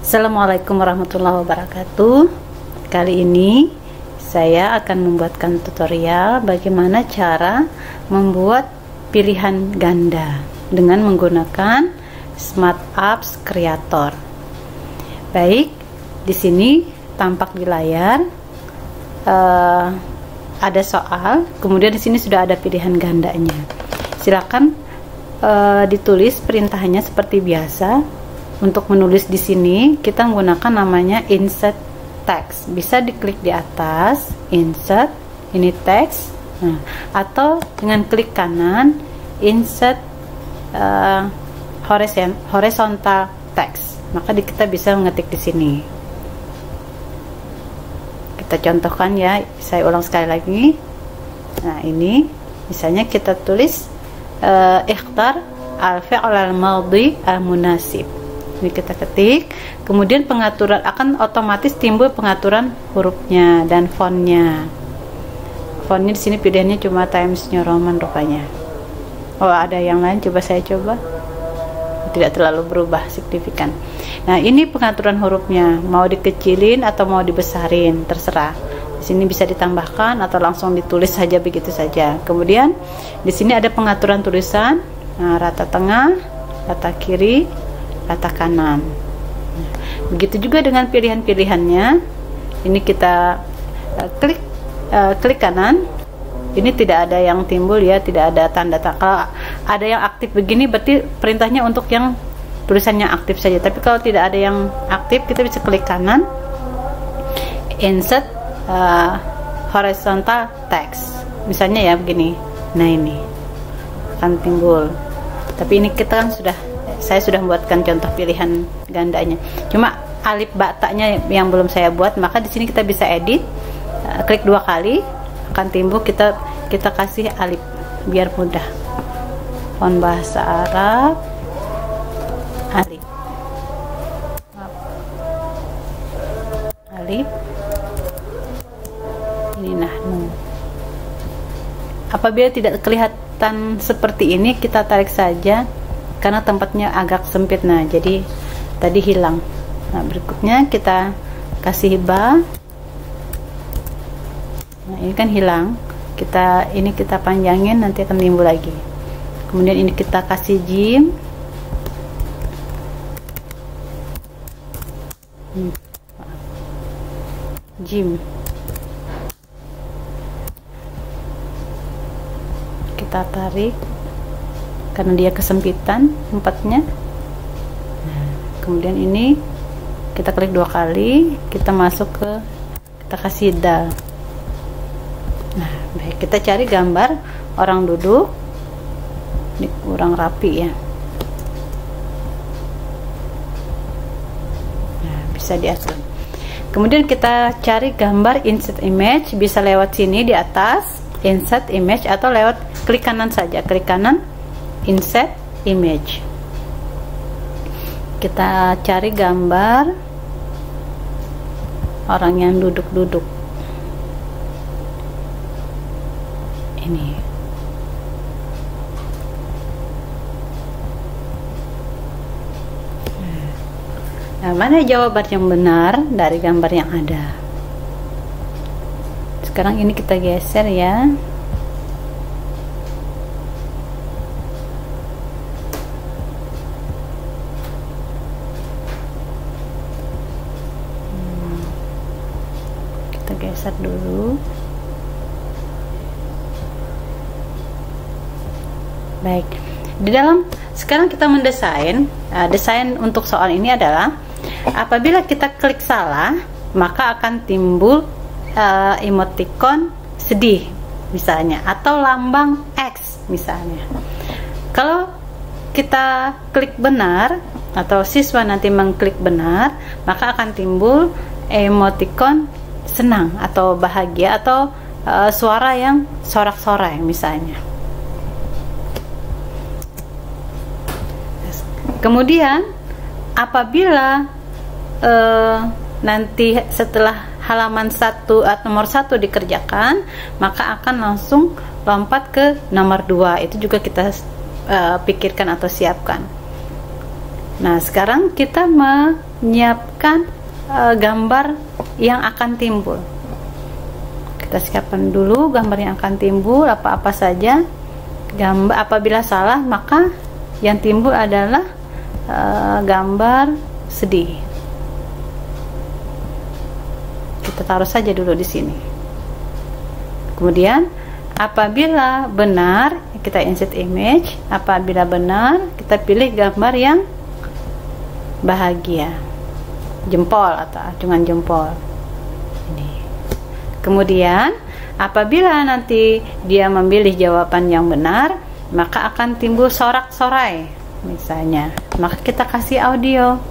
Assalamualaikum warahmatullahi wabarakatuh. Kali ini saya akan membuatkan tutorial bagaimana cara membuat pilihan ganda dengan menggunakan Smart Apps Creator. Baik, di sini tampak di layar ada soal, kemudian di sini sudah ada pilihan gandanya. Silakan ditulis perintahnya seperti biasa. Untuk menulis di sini kita menggunakan namanya insert text. Bisa diklik di atas insert, ini text. Nah, atau dengan klik kanan insert horizontal text. Maka kita bisa mengetik di sini. Kita contohkan ya, saya ulang sekali lagi. Nah, ini misalnya kita tulis ikhtar al-fi'l al-madhi al-munasib. Ini kita ketik, kemudian pengaturan akan otomatis timbul pengaturan hurufnya dan fontnya. Fontnya di sini pilihannya cuma Times New Roman rupanya. Oh, ada yang lain, coba saya coba. Tidak terlalu berubah signifikan. Nah, ini pengaturan hurufnya, mau dikecilin atau mau dibesarin, terserah. Di sini bisa ditambahkan atau langsung ditulis saja begitu saja. Kemudian di sini ada pengaturan tulisan, nah, rata tengah, rata kiri, rata kanan. Begitu juga dengan pilihan-pilihannya. Ini kita klik kanan. Ini tidak ada yang timbul ya, tidak ada tanda. Kalau ada yang aktif begini berarti perintahnya untuk yang tulisannya aktif saja. Tapi kalau tidak ada yang aktif, kita bisa klik kanan, insert horizontal text. Misalnya ya begini. Nah, ini akan timbul. Tapi ini kita kan saya sudah membuatkan contoh pilihan gandanya. Cuma alif bataknya yang belum saya buat, maka di sini kita bisa edit. Klik 2 kali akan timbul, kita kasih alif biar mudah. Font bahasa Arab alif. Alif. Ini nun. Apabila tidak kelihatan seperti ini, kita tarik saja karena tempatnya agak sempit. Nah, jadi tadi hilang. Nah, berikutnya kita kasih ba. Nah, ini kan hilang. Ini kita panjangin, nanti akan timbul lagi. Kemudian ini kita kasih jim. Jim. Kita tarik karena dia kesempitan tempatnya. Nah, kemudian ini kita klik 2 kali, kita masuk kita kasih dal. Nah, baik, kita cari gambar orang duduk. Ini kurang rapi ya. Nah, bisa diatur. Kemudian kita cari gambar insert image, bisa lewat sini di atas insert image atau lewat klik kanan saja, klik kanan insert image. Kita cari gambar orang yang duduk-duduk. Ini. Nah, mana jawaban yang benar dari gambar yang ada? Sekarang ini kita geser ya. Geser dulu. Baik, di dalam sekarang kita mendesain. Desain untuk soal ini adalah apabila kita klik salah, maka akan timbul emoticon sedih misalnya, atau lambang X misalnya. Kalau kita klik benar atau siswa nanti mengklik benar, maka akan timbul emoticon senang atau bahagia atau suara yang sorak-sorai misalnya. Kemudian apabila nanti setelah halaman 1 atau nomor 1 dikerjakan, maka akan langsung lompat ke nomor 2. Itu juga kita pikirkan atau siapkan. Nah, sekarang kita menyiapkan gambar yang akan timbul. Kita siapkan dulu gambar yang akan timbul, apa-apa saja. Gambar apabila salah, maka yang timbul adalah gambar sedih. Kita taruh saja dulu di sini. Kemudian apabila benar, kita insert image. Apabila benar, kita pilih gambar yang bahagia, jempol atau acungan jempol. Ini. Kemudian apabila nanti dia memilih jawaban yang benar, maka akan timbul sorak-sorai misalnya. Maka kita kasih audio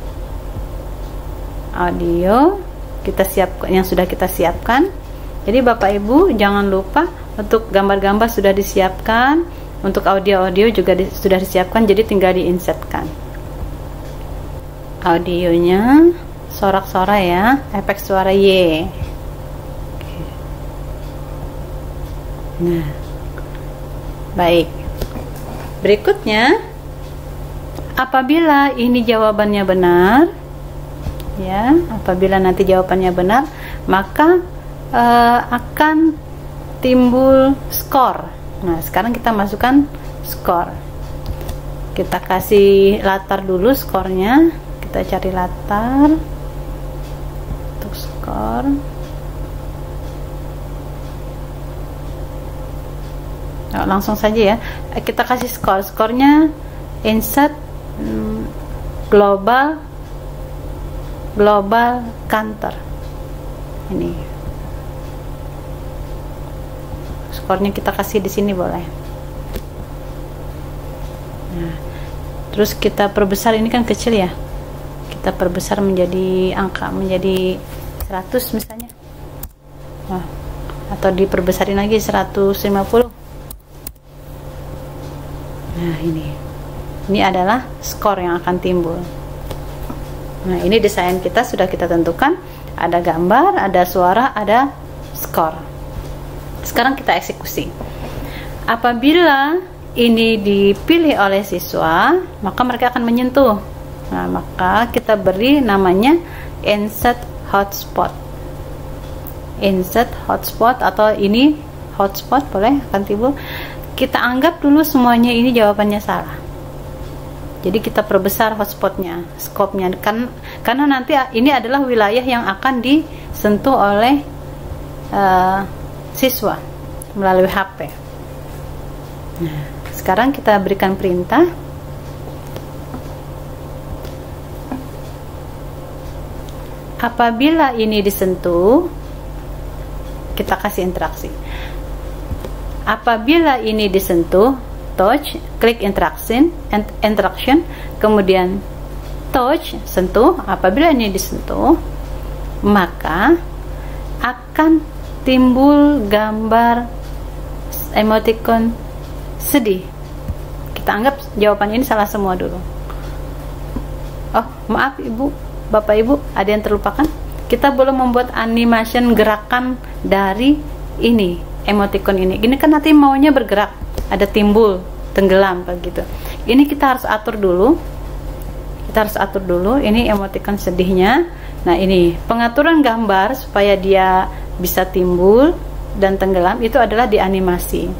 kita siapkan, yang sudah kita siapkan. Jadi Bapak Ibu jangan lupa, untuk gambar-gambar sudah disiapkan, untuk audio juga sudah disiapkan, jadi tinggal diinsertkan audionya, sorak-sorai ya, efek suara Y. Nah, baik. Berikutnya, apabila ini jawabannya benar, ya, apabila nanti jawabannya benar, maka akan timbul skor. Nah, sekarang kita masukkan skor. Kita kasih latar dulu skornya. Kita cari latar untuk skor. Nah, langsung saja ya. Kita kasih skor. Skornya insert global counter. Ini skornya kita kasih di sini boleh. Nah, terus kita perbesar, ini kan kecil ya, kita perbesar menjadi angka, menjadi 100 misalnya. Nah, atau diperbesarin lagi 150. Nah, ini adalah skor yang akan timbul. Nah, ini desain kita sudah kita tentukan, ada gambar, ada suara, ada skor. Sekarang kita eksekusi. Apabila ini dipilih oleh siswa, maka mereka akan menyentuh. Nah, maka kita beri namanya insert hotspot. Insert hotspot, atau ini hotspot boleh akan timbul. Kita anggap dulu semuanya ini jawabannya salah. Jadi kita perbesar hotspotnya, skopnya, karena nanti ini adalah wilayah yang akan disentuh oleh siswa melalui HP. Nah, sekarang kita berikan perintah. Apabila ini disentuh, kita kasih interaksi. Apabila ini disentuh, touch, klik interaction, kemudian touch, sentuh. Apabila ini disentuh, maka akan timbul gambar emoticon sedih. Kita anggap jawabannya ini salah semua dulu. Oh, maaf Ibu, Bapak Ibu, ada yang terlupakan. Kita belum membuat animation gerakan dari ini, emoticon ini. Ini kan nanti maunya bergerak, ada timbul, tenggelam begitu. Ini kita harus atur dulu. Kita harus atur dulu ini emoticon sedihnya. Nah, ini pengaturan gambar supaya dia bisa timbul dan tenggelam itu adalah di animasi.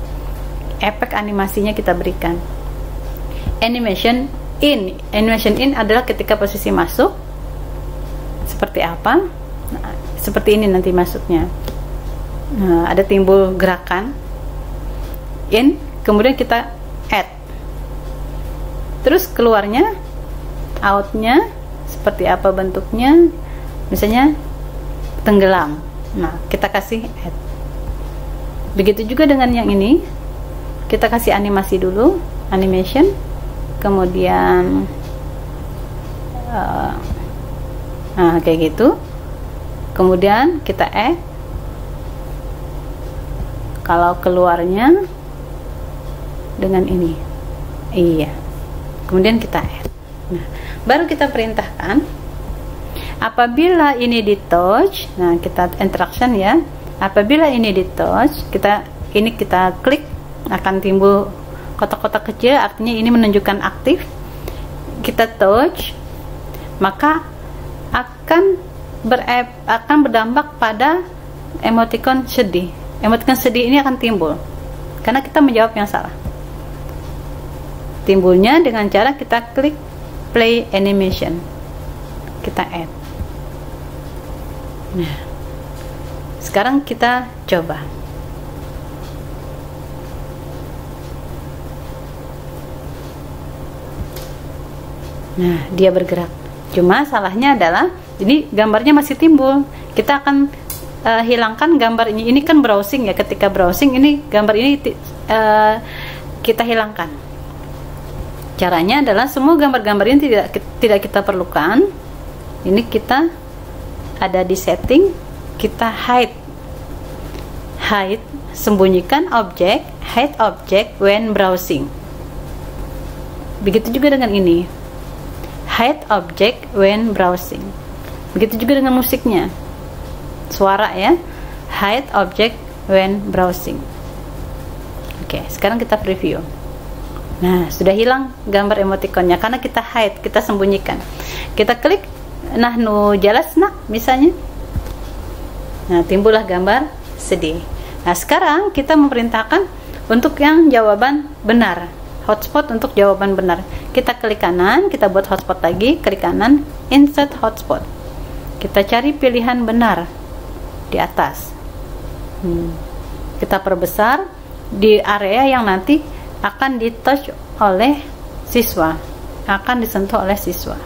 Efek animasinya kita berikan. Animation in adalah ketika posisi masuk seperti apa. Nah, seperti ini nanti masuknya. Nah, ada timbul gerakan in, kemudian kita add. Terus keluarnya, outnya seperti apa bentuknya, misalnya tenggelam. Nah, kita kasih add. Begitu juga dengan yang ini, kita kasih animasi dulu, animation, kemudian nah kayak gitu, kemudian kita add. Kalau keluarnya dengan ini, iya, kemudian kita add. Nah, baru kita perintahkan. Apabila ini di touch, nah kita interaction ya. Apabila ini di touch, kita klik, akan timbul kotak-kotak kecil, artinya ini menunjukkan aktif. kita touch, maka akan berdampak pada emoticon sedih. Emoticon sedih ini akan timbul karena kita menjawab yang salah. Timbulnya dengan cara kita klik play animation, kita add. Nah, sekarang kita coba. Nah, dia bergerak. Cuma salahnya adalah ini gambarnya masih timbul. Kita akan hilangkan gambar ini. Ini kan browsing ya. Ketika browsing ini gambar ini kita hilangkan. Caranya adalah semua gambar-gambar ini tidak kita perlukan. Ini kita ada di setting, kita hide, sembunyikan objek, hide object when browsing. Begitu juga dengan ini, hide object when browsing. Begitu juga dengan musiknya, suara ya, hide object when browsing. Oke, sekarang kita preview. Nah, sudah hilang gambar emoticonnya karena kita hide, kita sembunyikan. Kita klik nahnu jalasna misalnya. Nah, timbullah gambar sedih. Nah, sekarang kita memerintahkan untuk yang jawaban benar, hotspot untuk jawaban benar. Kita klik kanan, kita buat hotspot lagi, klik kanan, insert hotspot. Kita cari pilihan benar di atas. Kita perbesar di area yang nanti akan di-touch oleh siswa, akan disentuh oleh siswa.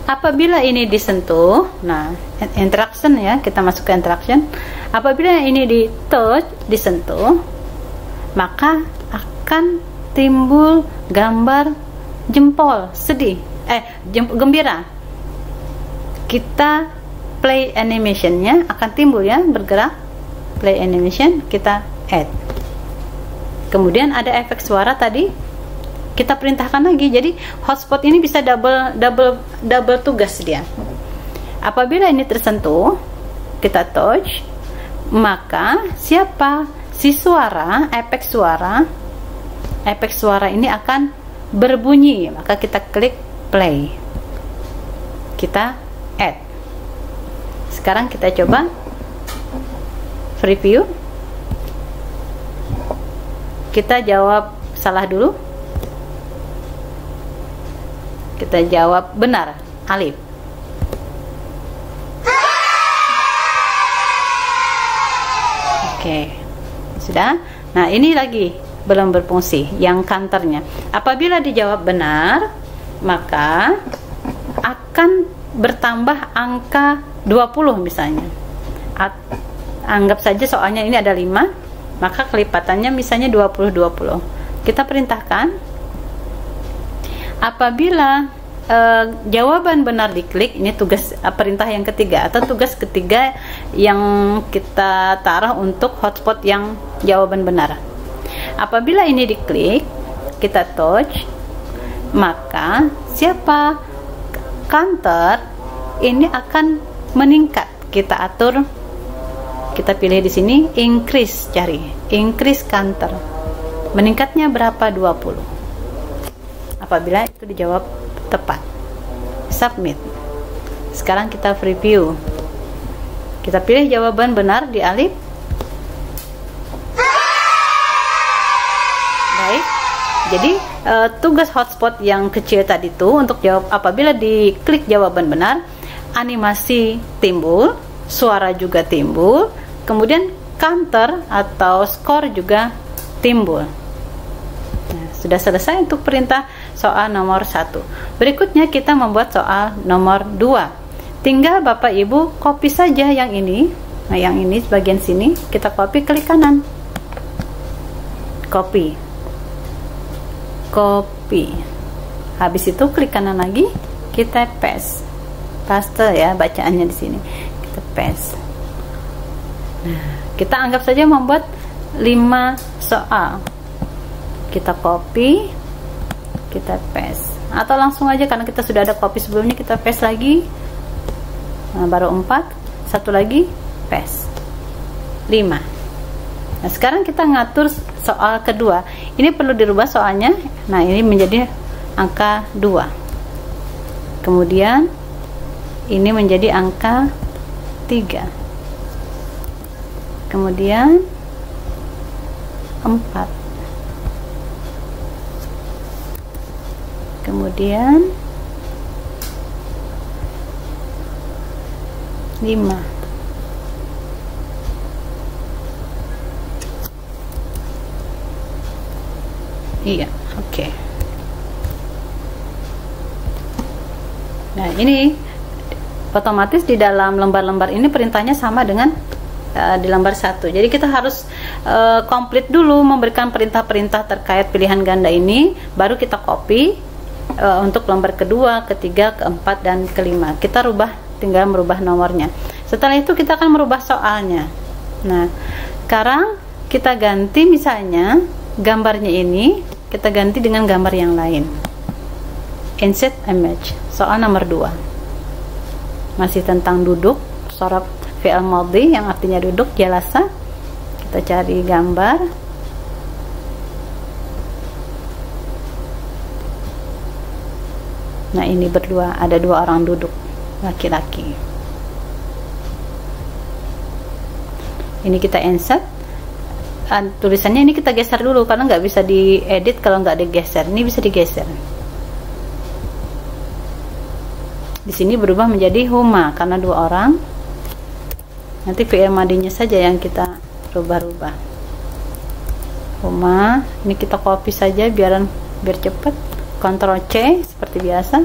Apabila ini disentuh, nah interaction ya, kita masuk ke interaction. Apabila ini di-touch, disentuh, maka akan timbul gambar jempol sedih, gembira. Kita play animationnya akan timbul ya, bergerak. Play animation, kita add. Kemudian ada efek suara tadi, kita perintahkan lagi. Jadi hotspot ini bisa double tugas dia. Apabila ini tersentuh, kita touch, maka si suara, efek suara ini akan berbunyi. Maka kita klik play, kita add. Sekarang kita coba preview. Kita jawab salah dulu. Kita jawab benar, alif. Oke, sudah. Nah, ini lagi belum berfungsi yang counternya. Apabila dijawab benar, maka akan bertambah angka 20 misalnya. Anggap saja soalnya ini ada 5, maka kelipatannya misalnya 20. Kita perintahkan apabila jawaban benar diklik, ini tugas perintah yang ketiga atau tugas ketiga yang kita taruh untuk hotspot yang jawaban benar. Apabila ini diklik, kita touch, maka counter ini akan meningkat. Kita atur, kita pilih di sini increase, cari increase counter, meningkatnya berapa, 20. Apabila itu dijawab tepat, submit. Sekarang kita preview, kita pilih jawaban benar di alif. Baik, jadi tugas hotspot yang kecil tadi itu untuk jawab, apabila diklik jawaban benar, animasi timbul, suara juga timbul, kemudian counter atau skor juga timbul. Nah, sudah selesai untuk perintah soal nomor 1. Berikutnya kita membuat soal nomor 2. Tinggal Bapak Ibu copy saja yang ini. Nah, yang ini bagian sini kita copy, klik kanan, copy. Habis itu klik kanan lagi, kita paste ya bacaannya di sini. Kita paste. Nah, kita anggap saja membuat 5 soal. Kita copy, kita paste, atau langsung aja karena kita sudah ada copy sebelumnya, kita paste lagi. Nah, baru 4, satu lagi paste, 5. Nah, sekarang kita ngatur soal kedua. Ini perlu dirubah soalnya. Nah, ini menjadi angka 2. Kemudian ini menjadi angka 3. Kemudian 4. Kemudian 5. Iya, oke. Nah, ini otomatis di dalam lembar-lembar ini perintahnya sama dengan di lembar 1. Jadi kita harus komplit dulu memberikan perintah-perintah terkait pilihan ganda ini, baru kita copy untuk lembar kedua, ketiga, keempat, dan kelima. Kita tinggal merubah nomornya. Setelah itu kita akan merubah soalnya. Nah, sekarang kita ganti, misalnya gambarnya ini kita ganti dengan gambar yang lain. Insert image. Soal nomor 2 masih tentang duduk, sorof fi'il madhi yang artinya duduk, jalasa. Kita cari gambar. Nah, ini berdua, ada 2 orang duduk, laki-laki. Ini kita insert. Tulisannya ini kita geser dulu karena nggak bisa diedit kalau nggak digeser. Ini bisa digeser. Di sini berubah menjadi huma karena 2 orang. Nanti fi'il madhinya saja yang kita rubah-rubah. Huma, ini kita copy saja biar cepat. Ctrl C seperti biasa.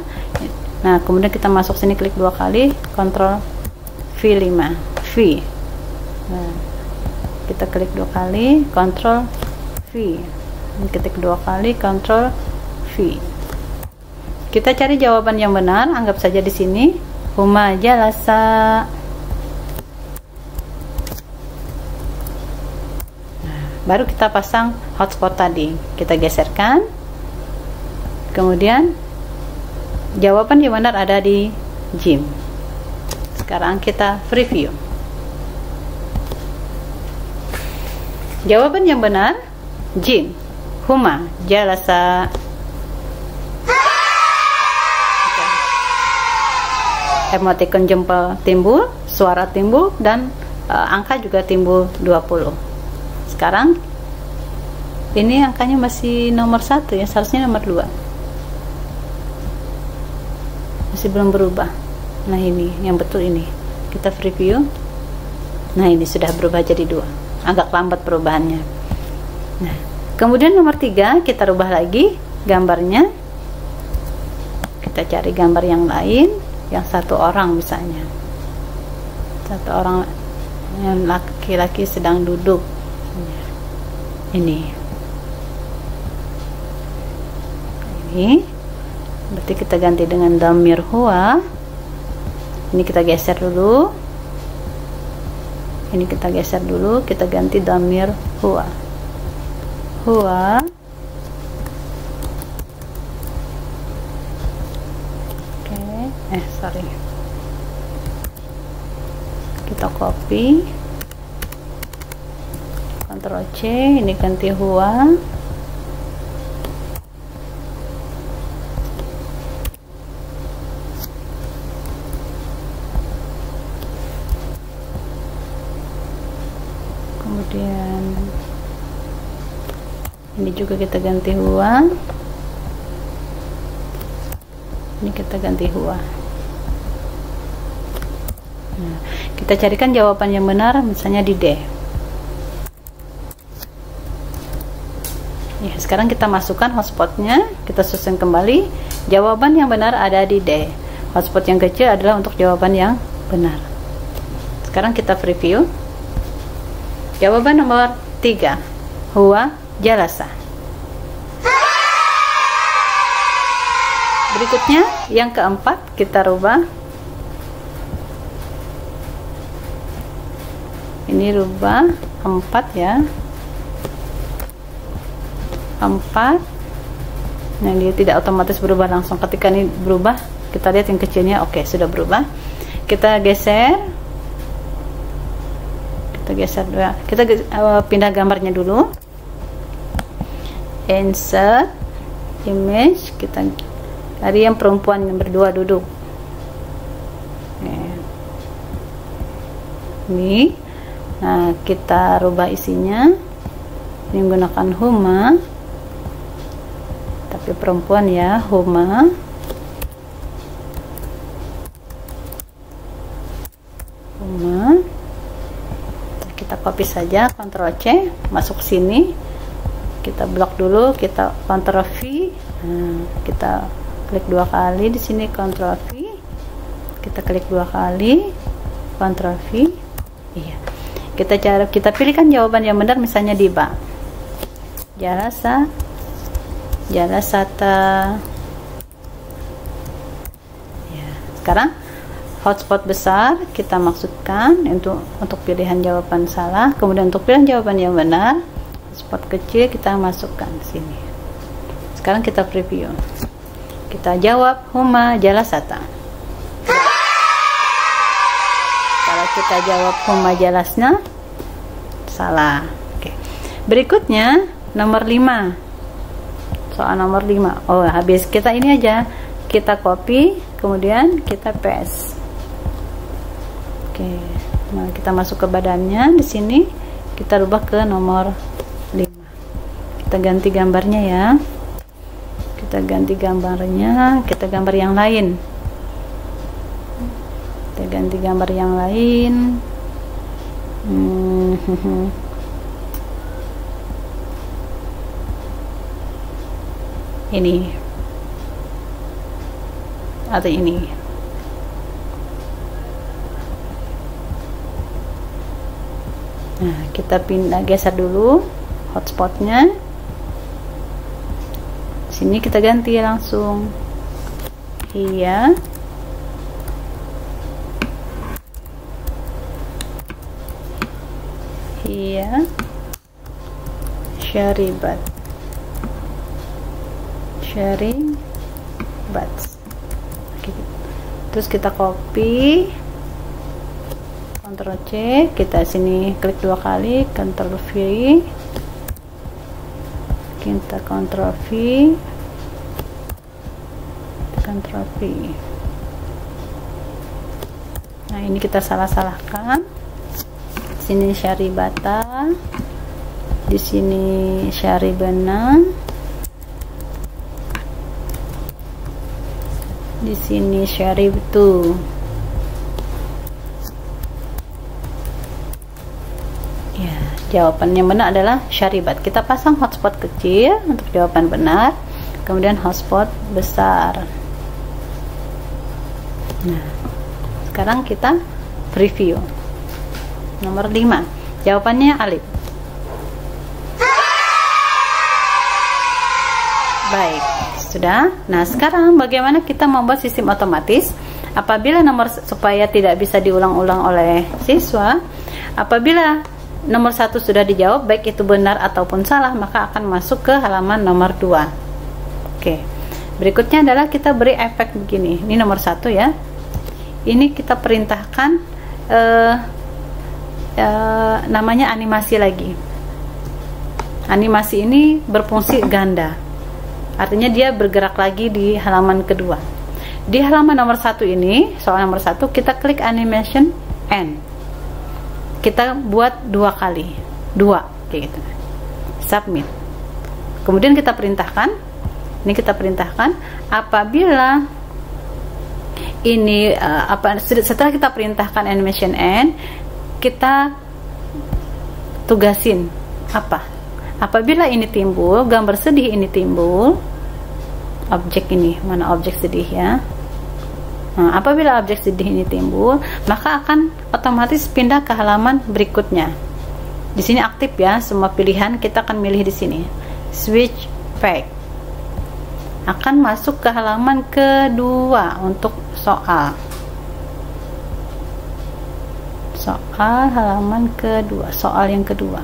Nah, kemudian kita masuk sini, klik 2 kali, Ctrl V5. V. Nah, kita klik 2 kali, Ctrl V. Ketik 2 kali, Ctrl V. Kita cari jawaban yang benar. Anggap saja di sini huma jalasa. Nah, baru kita pasang hotspot tadi. Kita geserkan. Kemudian jawaban yang benar ada di Jim. Sekarang kita preview. Jawaban yang benar Jim, huma jalasa. Emoticon jempol timbul, suara timbul, dan angka juga timbul 20. Sekarang ini angkanya masih nomor 1 ya, seharusnya nomor 2. Masih belum berubah. Nah, ini yang betul ini. Kita preview. Nah, ini sudah berubah jadi 2. Agak lambat perubahannya. Nah, kemudian nomor 3 kita rubah lagi gambarnya. Kita cari gambar yang lain, yang 1 orang misalnya. 1 orang yang laki-laki sedang duduk. Ini berarti kita ganti dengan dhamir huwa. Ini kita geser dulu. Ini kita geser dulu, kita ganti dhamir huwa. Huwa. Oke, sorry. Kita copy. Ctrl C, ini ganti huwa. Kemudian ini juga kita ganti huwa. Ini kita ganti huwa. Nah, kita carikan jawaban yang benar, misalnya di D. Ya, sekarang kita masukkan hotspotnya, kita susun kembali. Jawaban yang benar ada di D. Hotspot yang kecil adalah untuk jawaban yang benar. Sekarang kita preview. Jawaban nomor 3, huwa jalasa. Berikutnya yang keempat kita rubah. Ini rubah 4 ya. 4. Nah, dia tidak otomatis berubah langsung. Ketika ini berubah, kita lihat yang kecilnya, oke, sudah berubah. Kita geser. Kita kita geser dulu. Kita pindah gambarnya dulu. Insert image, kita cari yang perempuan yang berdua duduk. Ini, nah kita rubah isinya. Ini menggunakan huma, tapi perempuan ya, huma. Kita copy saja, Ctrl C, masuk sini, kita blok dulu, kita Ctrl V, kita klik 2 kali di sini, Ctrl V, kita klik 2 kali, Ctrl V, iya. Kita pilihkan jawaban yang benar, misalnya Diba, Jalasata. Ya, sekarang hotspot besar kita maksudkan untuk pilihan jawaban salah, kemudian untuk pilihan jawaban yang benar, hotspot kecil kita masukkan sini. Sekarang kita preview, kita jawab huma jalasata. Kalau kita jawab huma jalasna, salah. Oke. Berikutnya nomor 5, soal nomor 5. Oh, habis kita ini aja, kita copy, kemudian kita paste. Oke, nah kita masuk ke badannya, di sini kita rubah ke nomor 5. Kita ganti gambarnya ya, kita ganti gambarnya, kita gambar yang lain, kita ganti gambar yang lain. Ini atau ini. Nah, kita pindah, geser dulu hotspotnya. Sini kita ganti langsung. Iya. Iya. Syaribat. Oke. Terus kita copy, Ctrl C, kita sini klik 2 kali, Ctrl V, kita Ctrl V, Ctrl V. Nah, ini kita salah-salahkan. Sini syaribata, di sini syaribana, di sini syaribtu. Ya, jawaban yang benar adalah syaribat. Kita pasang hotspot kecil untuk jawaban benar, kemudian hotspot besar. Nah, sekarang kita preview. Nomor 5, jawabannya alif. Baik, sudah. Nah, sekarang bagaimana kita membuat sistem otomatis apabila nomor, supaya tidak bisa diulang-ulang oleh siswa, apabila nomor 1 sudah dijawab baik itu benar ataupun salah, maka akan masuk ke halaman nomor 2. Oke, berikutnya adalah kita beri efek begini. Ini nomor 1 ya, ini kita perintahkan namanya animasi lagi. Animasi ini berfungsi ganda, artinya dia bergerak lagi di halaman kedua. Di halaman nomor 1 ini, soal nomor 1, kita klik animation end, kita buat 2 kali, 2 kayak gitu, submit. Kemudian kita perintahkan, ini kita perintahkan apabila ini setelah kita perintahkan animation end, kita tugasin apa? Apabila ini timbul, gambar sedih ini timbul, objek ini, mana objek sedih ya. Nah, apabila objek sedih ini timbul, maka akan otomatis pindah ke halaman berikutnya. Di sini aktif ya, semua pilihan kita akan milih di sini. Switch back. Akan masuk ke halaman kedua untuk soal. Halaman kedua, soal yang kedua.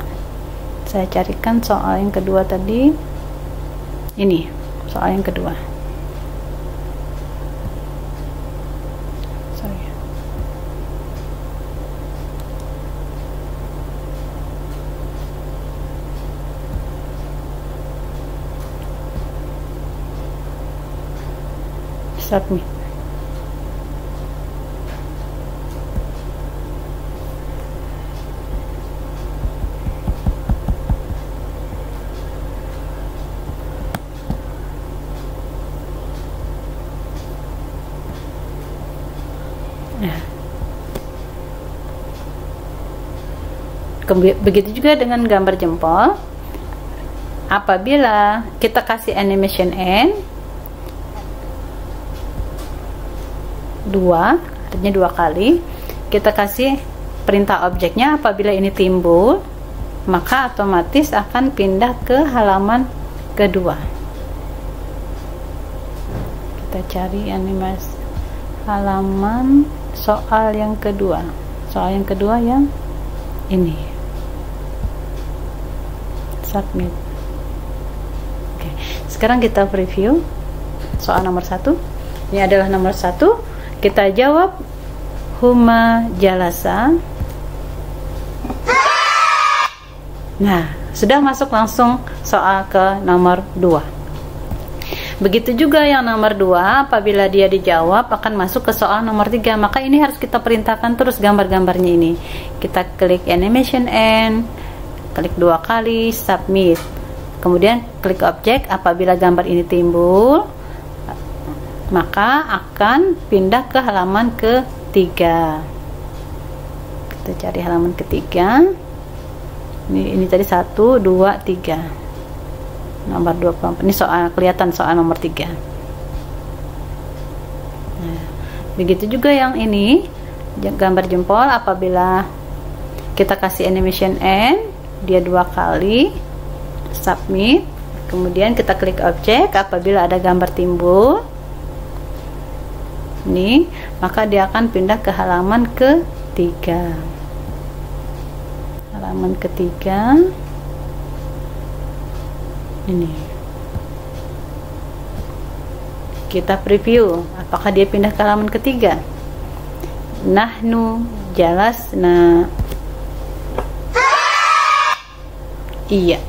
Saya carikan soal yang kedua tadi. Ini soal yang kedua. Sorry. submit. Begitu juga dengan gambar jempol. Apabila kita kasih animation end 2, artinya 2 kali, kita kasih perintah objeknya, apabila ini timbul maka otomatis akan pindah ke halaman kedua. Kita cari animasi halaman soal yang kedua. Soal yang kedua yang ini. Submit. Oke, sekarang kita preview soal nomor 1. Ini adalah nomor 1. Kita jawab huma jalasa. Nah, sudah masuk langsung soal ke nomor 2. Begitu juga yang nomor 2, apabila dia dijawab akan masuk ke soal nomor 3. Maka ini harus kita perintahkan terus gambar-gambarnya ini. Kita klik animation end, klik 2 kali, submit. Kemudian klik objek. Apabila gambar ini timbul, maka akan pindah ke halaman ketiga. Kita cari halaman ketiga. Ini tadi 1, 2, 3. Nomor 24. Ini soal, kelihatan soal nomor 3. Nah, begitu juga yang ini, gambar jempol. Apabila kita kasih animation end, dia 2 kali, submit. Kemudian kita klik objek. Apabila ada gambar timbul ini, maka dia akan pindah ke halaman ketiga. Halaman ketiga ini. Kita preview apakah dia pindah ke halaman ketiga. Nahnu jalasna. Iya.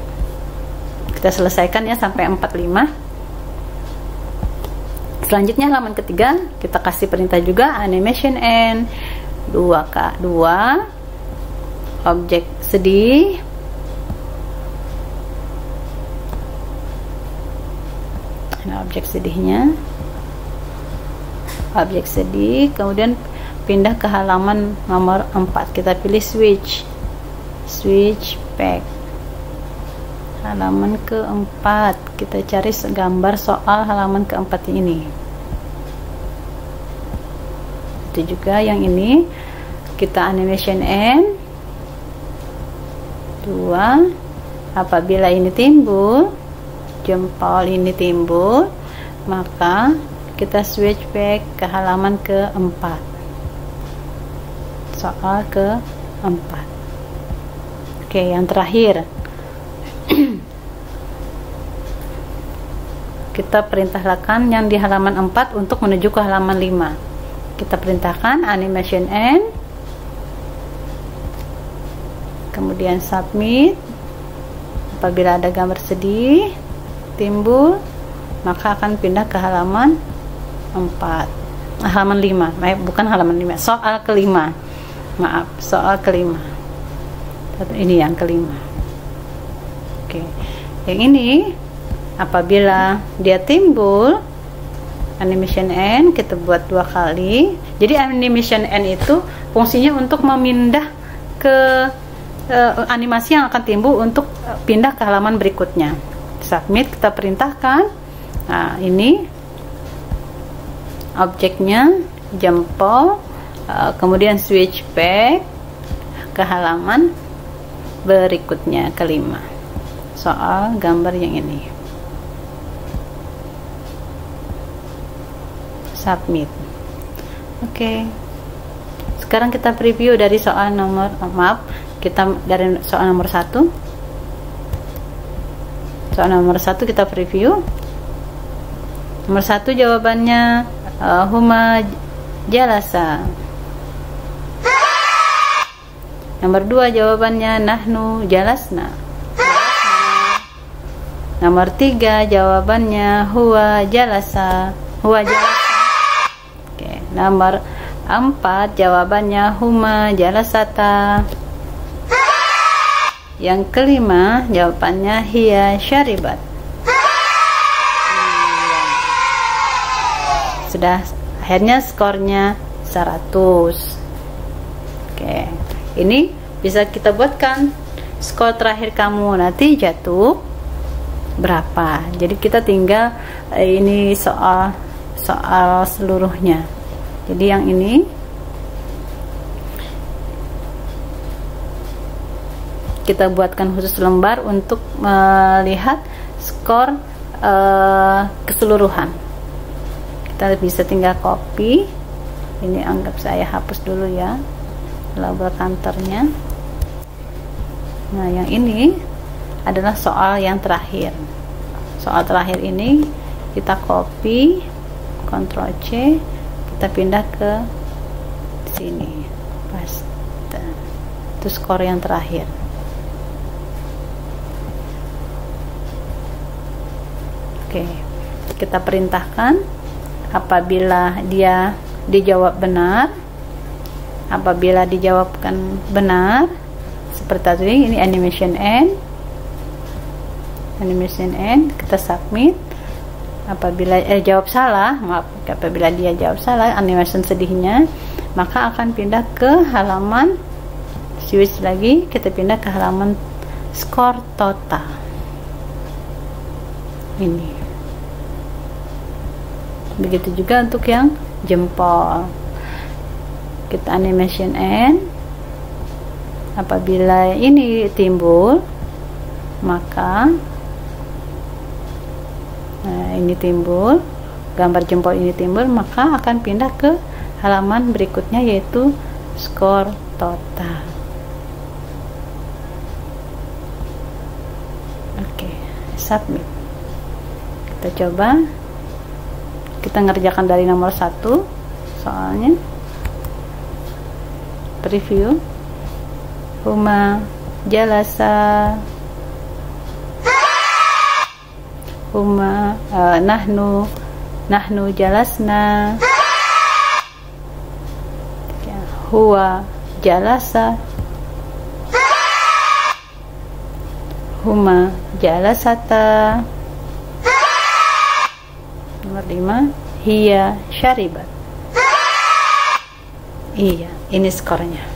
Kita selesaikan ya sampai 45. Selanjutnya halaman ketiga, kita kasih perintah juga animation end 2 objek sedih. Nah, objek sedihnya, objek sedih, kemudian pindah ke halaman nomor 4. Kita pilih switch back. Halaman keempat, kita cari gambar soal halaman keempat ini. Itu juga yang ini, kita animation end 2. Apabila ini timbul, jempol ini timbul, maka kita switch back ke halaman keempat. Soal keempat. Oke, yang terakhir kita perintahkan yang di halaman 4 untuk menuju ke halaman 5. Kita perintahkan animation end, kemudian submit. Apabila ada gambar sedih timbul, maka akan pindah ke halaman 4. Halaman 5, bukan halaman 5, soal kelima. Maaf, soal kelima. Ini yang kelima. Oke. Yang ini apabila dia timbul, animation end kita buat 2 kali. Jadi animation end itu fungsinya untuk memindah ke animasi yang akan timbul untuk pindah ke halaman berikutnya. Submit, kita perintahkan. Nah, ini objeknya jempol, kemudian switch back ke halaman berikutnya, kelima. Soal gambar yang ini. Submit. Oke. Sekarang kita preview dari soal nomor, kita dari soal nomor 1. Soal nomor 1 kita preview. Nomor 1 jawabannya huma jalasa. Nomor 2 jawabannya nahnu jalasna. Nomor 3 jawabannya huwa jalasa. Huwa jalasa. Nomor 4 jawabannya huma jalasata. Yang kelima jawabannya hiya syaribat. Sudah, akhirnya skornya 100. Oke, ini bisa kita buatkan skor terakhir kamu nanti jatuh berapa. Jadi kita tinggal ini soal seluruhnya. Jadi yang ini kita buatkan khusus lembar untuk melihat skor keseluruhan. Kita bisa tinggal copy. Ini anggap saya hapus dulu ya label kantornya. Nah, yang ini adalah soal yang terakhir. Soal terakhir ini kita copy, Ctrl C, kita pindah ke sini, paste. Itu skor yang terakhir. Oke, kita perintahkan apabila dia dijawab benar. Apabila dijawabkan benar seperti tadi, ini animation end, kita submit. Apabila jawab salah, maaf, apabila dia jawab salah, animation sedihnya, maka akan pindah ke halaman, switch lagi, kita pindah ke halaman skor total. Ini. Begitu juga untuk yang jempol. Kita animation end. Apabila ini timbul, maka ini timbul, gambar jempol ini timbul, maka akan pindah ke halaman berikutnya, yaitu skor total. Oke, submit. Kita coba, kita ngerjakan dari nomor 1 soalnya. Preview. Huma jalasa. Huma nahnu jalasna. Huwa jalasa. Huma jalasata. Nomor 5 hiya syaribat. Iya, ini skornya.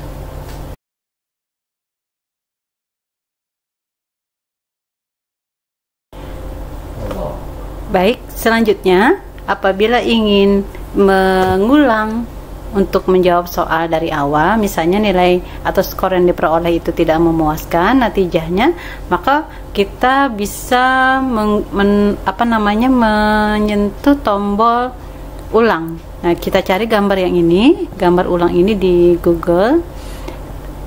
Baik, selanjutnya apabila ingin mengulang untuk menjawab soal dari awal, misalnya nilai atau skor yang diperoleh itu tidak memuaskan natijahnya, maka kita bisa menyentuh tombol ulang. Nah, kita cari gambar yang ini, gambar ulang ini di Google.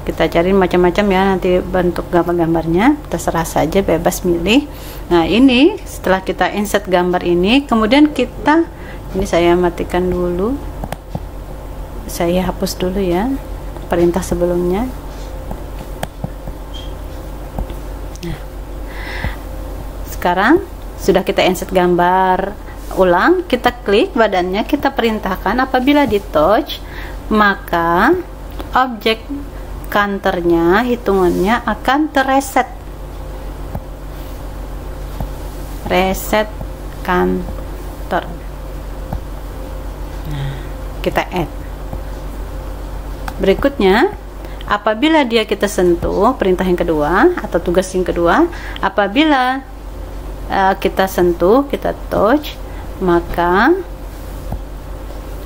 Kita cari macam-macam ya, nanti bentuk gambar-gambarnya terserah saja, bebas milih. Nah, ini setelah kita insert gambar ini, kemudian kita, ini saya matikan dulu, saya hapus dulu ya perintah sebelumnya. Nah, sekarang sudah kita insert gambar ulang, kita klik badannya, kita perintahkan apabila di touch, maka objek kantornya, hitungannya akan terreset. Reset kantor. Nah, kita add. Berikutnya, apabila dia kita sentuh, perintah yang kedua atau tugas yang kedua, apabila kita sentuh, kita touch, maka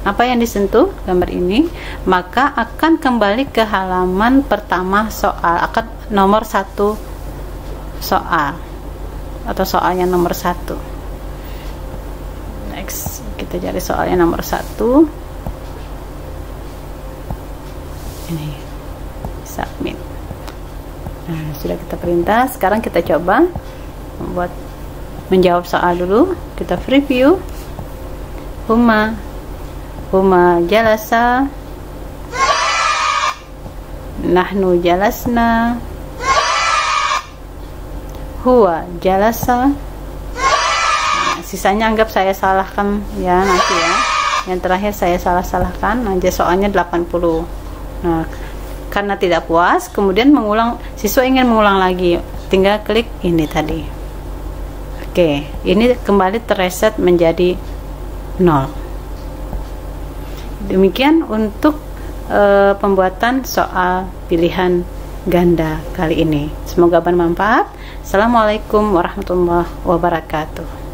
apa yang disentuh gambar ini, maka akan kembali ke halaman pertama soal, akan nomor 1 soal atau soalnya nomor 1. Next, kita cari soalnya nomor 1. Ini submit. Nah, sudah kita perintah. Sekarang kita coba menjawab soal dulu. Kita preview. Huma jalasa. Nahnu jalasna. Huwa jalasa. Nah, sisanya anggap saya salahkan ya nanti ya. Yang terakhir saya salah-salahkan, nah soalnya 80. Nah, karena tidak puas, kemudian siswa ingin mengulang lagi, tinggal klik ini tadi. Oke, ini kembali terreset menjadi 0. Demikian untuk pembuatan soal pilihan ganda kali ini. Semoga bermanfaat. Assalamualaikum warahmatullahi wabarakatuh.